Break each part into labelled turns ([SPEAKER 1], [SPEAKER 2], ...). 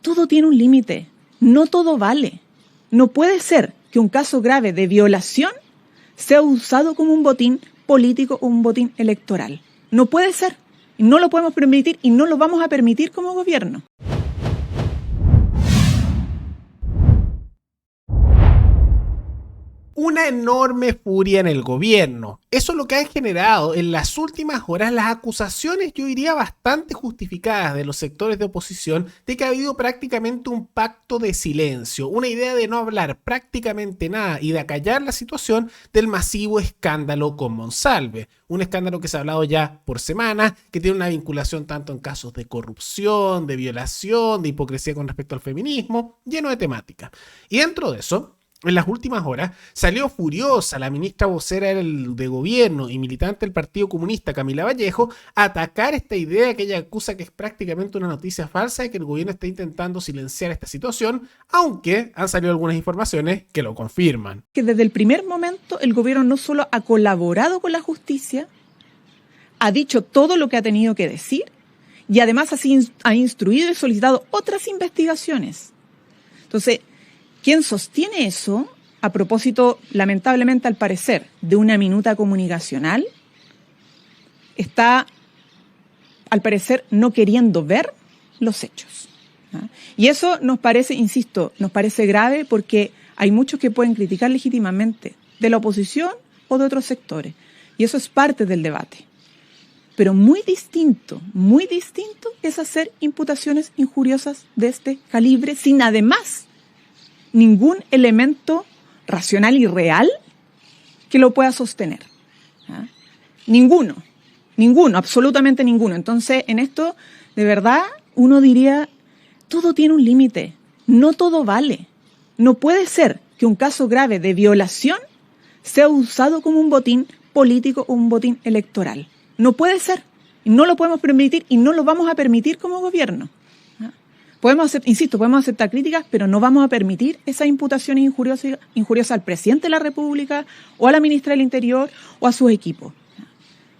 [SPEAKER 1] todo tiene un límite, no todo vale. No puede ser que un caso grave de violación sea usado como un botín político o un botín electoral. No puede ser, no lo podemos permitir y no lo vamos a permitir como gobierno.
[SPEAKER 2] Una enorme furia en el gobierno. Eso es lo que han generado en las últimas horas las acusaciones, yo diría bastante justificadas, de los sectores de oposición de que ha habido prácticamente un pacto de silencio, una idea de no hablar prácticamente nada y de acallar la situación del masivo escándalo con Monsalve. Un escándalo que se ha hablado ya por semanas, que tiene una vinculación tanto en casos de corrupción, de violación, de hipocresía con respecto al feminismo, lleno de temáticas. Y dentro de eso, en las últimas horas salió furiosa la ministra vocera de gobierno y militante del Partido Comunista, Camila Vallejo, a atacar esta idea que ella acusa que es prácticamente una noticia falsa de que el gobierno está intentando silenciar esta situación, aunque han salido algunas informaciones que lo confirman.
[SPEAKER 1] Que desde el primer momento el gobierno no solo ha colaborado con la justicia, ha dicho todo lo que ha tenido que decir y además así ha instruido y solicitado otras investigaciones. Entonces, quien sostiene eso, a propósito, lamentablemente al parecer, de una minuta comunicacional, está, al parecer, no queriendo ver los hechos. ¿Ah? Y eso nos parece, insisto, nos parece grave porque hay muchos que pueden criticar legítimamente de la oposición o de otros sectores. Y eso es parte del debate. Pero muy distinto es hacer imputaciones injuriosas de este calibre sin además ningún elemento racional y real que lo pueda sostener. ¿Ah? Ninguno, absolutamente ninguno. Entonces, en esto, de verdad, uno diría, todo tiene un límite, no todo vale. No puede ser que un caso grave de violación sea usado como un botín político o un botín electoral. No puede ser, no lo podemos permitir y no lo vamos a permitir como gobierno. Podemos aceptar críticas, pero no vamos a permitir esas imputaciones injuriosas al presidente de la República o a la ministra del Interior o a sus equipos.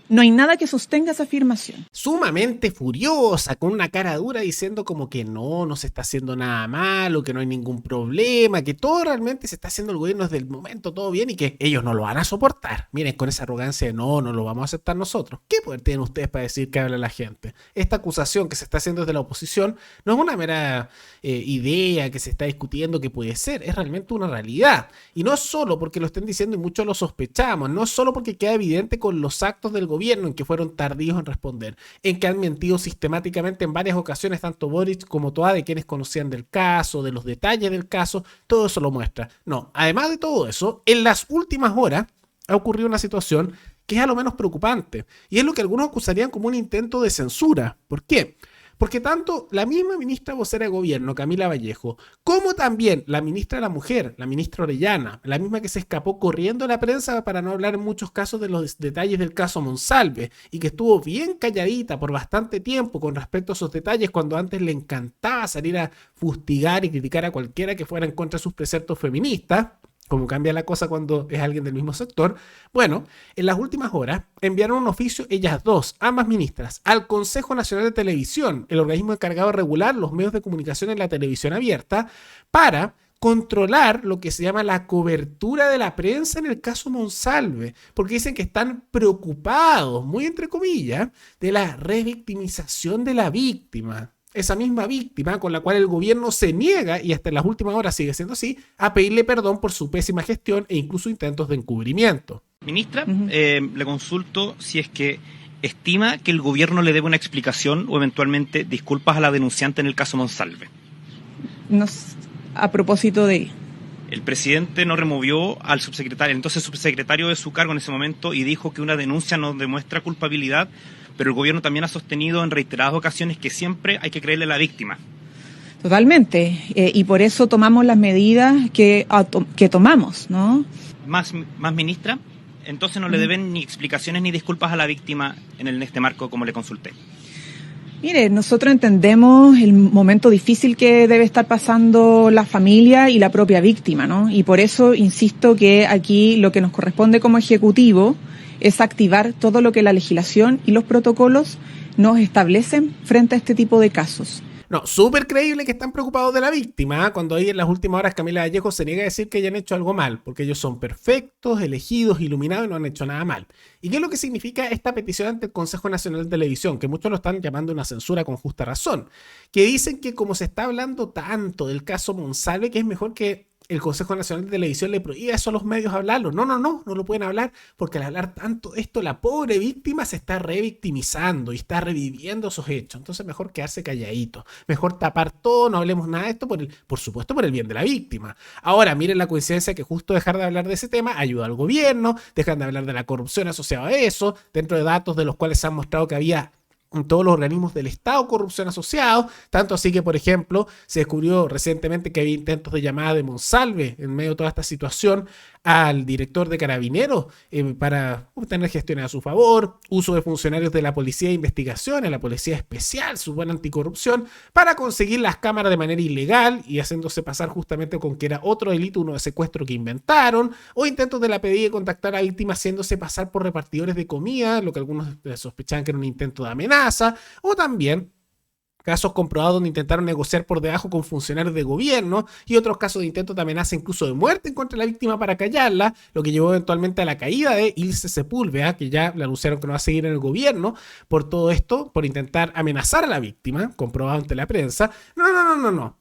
[SPEAKER 1] No hay nada que sostenga esa afirmación.
[SPEAKER 2] Sumamente furiosa, con una cara dura, diciendo como que no se está haciendo nada malo, que no hay ningún problema, que todo realmente se está haciendo el gobierno desde el momento, todo bien, y que ellos no lo van a soportar. Miren, con esa arrogancia de no lo vamos a aceptar nosotros. ¿Qué poder tienen ustedes para decir que habla la gente? Esta acusación que se está haciendo desde la oposición no es una mera idea que se está discutiendo que puede ser, es realmente una realidad. Y no solo porque lo estén diciendo y muchos lo sospechamos, no solo porque queda evidente con los actos del gobierno en que fueron tardíos en responder, en que han mentido sistemáticamente en varias ocasiones tanto Boric como Toa de quienes conocían del caso, de los detalles del caso, todo eso lo muestra. No, además de todo eso, en las últimas horas ha ocurrido una situación que es a lo menos preocupante, y es lo que algunos acusarían como un intento de censura. ¿Por qué? Porque tanto la misma ministra vocera de gobierno, Camila Vallejo, como también la ministra de la Mujer, la ministra Orellana, la misma que se escapó corriendo a la prensa para no hablar en muchos casos de los detalles del caso Monsalve y que estuvo bien calladita por bastante tiempo con respecto a esos detalles cuando antes le encantaba salir a fustigar y criticar a cualquiera que fuera en contra de sus preceptos feministas, como cambia la cosa cuando es alguien del mismo sector. Bueno, en las últimas horas enviaron un oficio ellas dos, ambas ministras, al Consejo Nacional de Televisión, el organismo encargado de regular los medios de comunicación en la televisión abierta, para controlar lo que se llama la cobertura de la prensa en el caso Monsalve, porque dicen que están preocupados, muy entre comillas, de la revictimización de la víctima. Esa misma víctima con la cual el gobierno se niega, y hasta en las últimas horas sigue siendo así, a pedirle perdón por su pésima gestión e incluso intentos de encubrimiento.
[SPEAKER 3] Ministra, le consulto si es que estima que el gobierno le debe una explicación o eventualmente disculpas a la denunciante en el caso Monsalve.
[SPEAKER 1] A propósito de...
[SPEAKER 3] El presidente no removió al subsecretario, el entonces subsecretario de su cargo en ese momento, y dijo que una denuncia no demuestra culpabilidad, pero el gobierno también ha sostenido en reiteradas ocasiones que siempre hay que creerle a la víctima.
[SPEAKER 1] Totalmente, y por eso tomamos las medidas que tomamos, ¿no?
[SPEAKER 3] Más ministra, entonces no le deben ni explicaciones ni disculpas a la víctima en este marco, como le consulté.
[SPEAKER 1] Mire, nosotros entendemos el momento difícil que debe estar pasando la familia y la propia víctima, ¿no? Y por eso insisto que aquí lo que nos corresponde como ejecutivo es activar todo lo que la legislación y los protocolos nos establecen frente a este tipo de casos.
[SPEAKER 2] No, súper creíble que están preocupados de la víctima, ¿eh? Cuando ahí en las últimas horas Camila Vallejo se niega a decir que hayan hecho algo mal, porque ellos son perfectos, elegidos, iluminados y no han hecho nada mal. ¿Y qué es lo que significa esta petición ante el Consejo Nacional de Televisión? Que muchos lo están llamando una censura con justa razón. Que dicen que como se está hablando tanto del caso Monsalve, que es mejor que el Consejo Nacional de Televisión le prohíbe eso a los medios hablarlo. No lo pueden hablar porque al hablar tanto esto, la pobre víctima se está revictimizando y está reviviendo esos hechos. Entonces mejor quedarse calladito, mejor tapar todo, no hablemos nada de esto, por supuesto por el bien de la víctima. Ahora, miren la coincidencia que justo dejar de hablar de ese tema ayuda al gobierno, dejan de hablar de la corrupción asociada a eso, dentro de datos de los cuales se han mostrado que había en todos los organismos del Estado corrupción asociados, tanto así que, por ejemplo, se descubrió recientemente que había intentos de llamada de Monsalve en medio de toda esta situación al director de Carabineros para obtener gestiones a su favor, uso de funcionarios de la Policía de Investigaciones, la Policía Especial, su buena anticorrupción, para conseguir las cámaras de manera ilegal y haciéndose pasar justamente con que era otro delito, uno de secuestro que inventaron, o intentos de la PDI de contactar a víctimas haciéndose pasar por repartidores de comida, lo que algunos sospechaban que era un intento de amenaza, o también casos comprobados donde intentaron negociar por debajo con funcionarios de gobierno y otros casos de intentos de amenaza incluso de muerte en contra de la víctima para callarla, lo que llevó eventualmente a la caída de Ilse Sepúlveda, que ya le anunciaron que no va a seguir en el gobierno por todo esto, por intentar amenazar a la víctima, comprobado ante la prensa. No.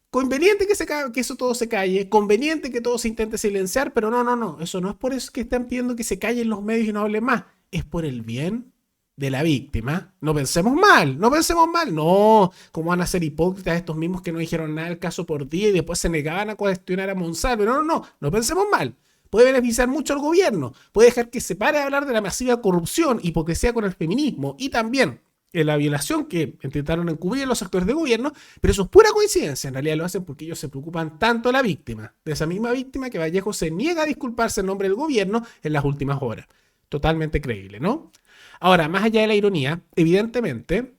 [SPEAKER 2] Conveniente que eso todo se calle, conveniente que todo se intente silenciar, pero no. Eso no es por eso que están pidiendo que se callen los medios y no hablen más. Es por el bien de la víctima. No pensemos mal. No, ¿cómo van a ser hipócritas estos mismos que no dijeron nada del caso por día y después se negaban a cuestionar a Monsalve? No pensemos mal. Puede beneficiar mucho al gobierno, puede dejar que se pare de hablar de la masiva corrupción, hipocresía con el feminismo y también en la violación que intentaron encubrir los actores de gobierno, pero eso es pura coincidencia. En realidad lo hacen porque ellos se preocupan tanto de la víctima, de esa misma víctima que Vallejo se niega a disculparse en nombre del gobierno en las últimas horas. Totalmente creíble, ¿no? Ahora, más allá de la ironía, evidentemente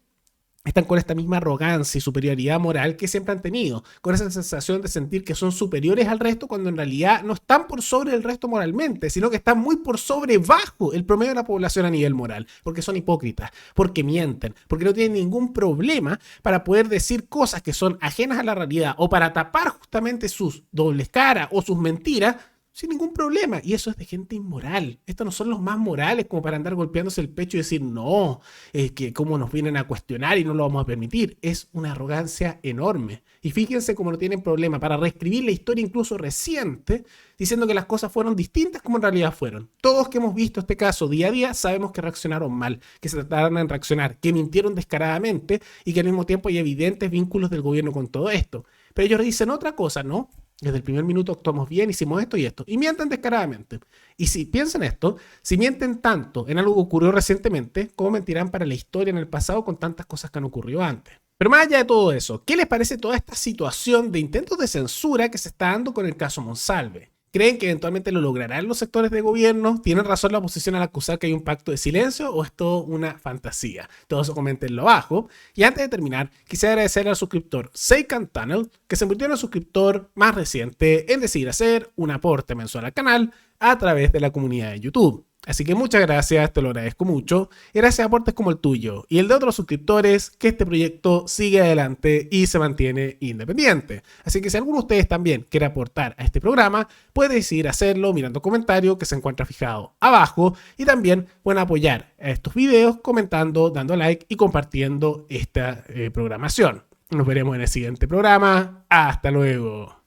[SPEAKER 2] están con esta misma arrogancia y superioridad moral que siempre han tenido, con esa sensación de sentir que son superiores al resto cuando en realidad no están por sobre el resto moralmente, sino que están muy por sobre bajo el promedio de la población a nivel moral, porque son hipócritas, porque mienten, porque no tienen ningún problema para poder decir cosas que son ajenas a la realidad o para tapar justamente sus dobles caras o sus mentiras sin ningún problema. Y eso es de gente inmoral. Estos no son los más morales como para andar golpeándose el pecho y decir no, es que cómo nos vienen a cuestionar y no lo vamos a permitir. Es una arrogancia enorme. Y fíjense cómo no tienen problema para reescribir la historia incluso reciente, diciendo que las cosas fueron distintas como en realidad fueron. Todos que hemos visto este caso día a día sabemos que reaccionaron mal, que se trataron de reaccionar, que mintieron descaradamente y que al mismo tiempo hay evidentes vínculos del gobierno con todo esto. Pero ellos dicen otra cosa, ¿no? Desde el primer minuto actuamos bien, hicimos esto y esto. Y mienten descaradamente. Y si piensan esto, si mienten tanto en algo que ocurrió recientemente, ¿cómo mentirán para la historia en el pasado con tantas cosas que han ocurrido antes? Pero más allá de todo eso, ¿qué les parece toda esta situación de intentos de censura que se está dando con el caso Monsalve? ¿Creen que eventualmente lo lograrán los sectores de gobierno? ¿Tienen razón la oposición al acusar que hay un pacto de silencio o es todo una fantasía? Todo eso coméntenlo abajo. Y antes de terminar, quisiera agradecer al suscriptor Seikan Tunnel, que se convirtió en el suscriptor más reciente en decidir hacer un aporte mensual al canal a través de la comunidad de YouTube. Así que muchas gracias, te lo agradezco mucho. Y gracias a aportes como el tuyo y el de otros suscriptores, que este proyecto sigue adelante y se mantiene independiente. Así que si alguno de ustedes también quiere aportar a este programa, puede decidir hacerlo mirando comentario que se encuentra fijado abajo. Y también pueden apoyar a estos videos comentando, dando like y compartiendo esta programación. Nos veremos en el siguiente programa. Hasta luego.